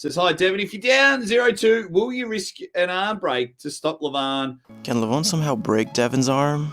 Says, hi, Devon. If you're down 0-2, will you risk an arm break to stop Levan? Can Levan somehow break Devon's arm?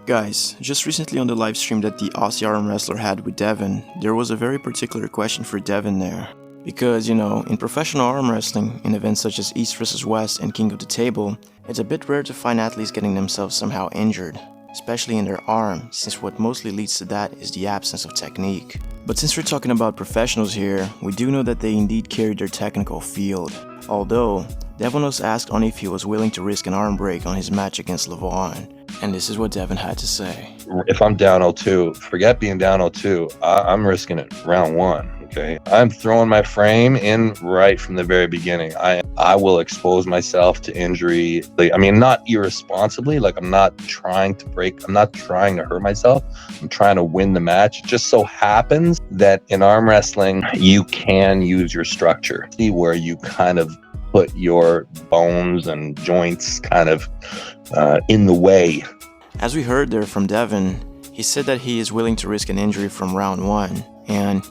Guys, just recently on the live stream that the Aussie arm wrestler had with Devon, there was a very particular question for Devon there. Because, in professional arm wrestling, in events such as East vs West and King of the Table, it's a bit rare to find athletes getting themselves somehow injured, especially in their arm, since what mostly leads to that is the absence of technique. But since we're talking about professionals here, we do know that they indeed carry their technical field. Although, Devon was asked on if he was willing to risk an arm break on his match against Levan, and this is what Devon had to say. If I'm down 0-2, forget being down 0-2, I'm risking it round one. Okay, I'm throwing my frame in right from the very beginning. I will expose myself to injury. Not irresponsibly. I'm not trying to break. I'm not trying to hurt myself. I'm trying to win the match. It just so happens that in arm wrestling, you can use your structure. See where you kind of put your bones and joints kind of in the way. As we heard there from Devon, he said that he is willing to risk an injury from round one. And,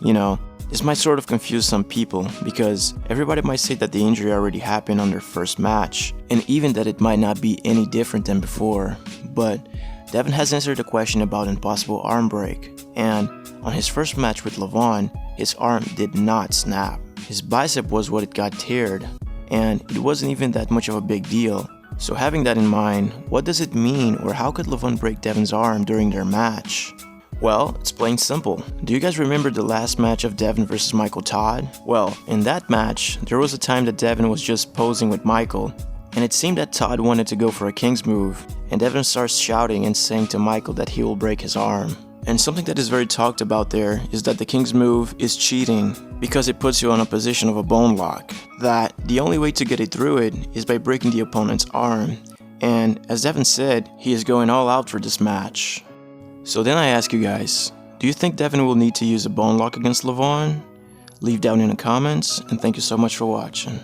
this might sort of confuse some people because everybody might say that the injury already happened on their first match, and even that it might not be any different than before. But Devon has answered the question about an impossible arm break, and on his first match with Levan, his arm did not snap. His bicep was what it got teared, and it wasn't even that much of a big deal. So having that in mind, what does it mean, or how could Levan break Devon's arm during their match? Well, it's plain simple. Do you guys remember the last match of Devon versus Michael Todd? Well, in that match, there was a time that Devon was just posing with Michael, and it seemed that Todd wanted to go for a King's move, and Devon starts shouting and saying to Michael that he will break his arm. And something that is very talked about there is that the King's move is cheating because it puts you on a position of a bone lock, that the only way to get it through it is by breaking the opponent's arm. And as Devon said, he is going all out for this match. So then I ask you guys, do you think Devon will need to use a bone lock against Levan? Leave down in the comments, and thank you so much for watching.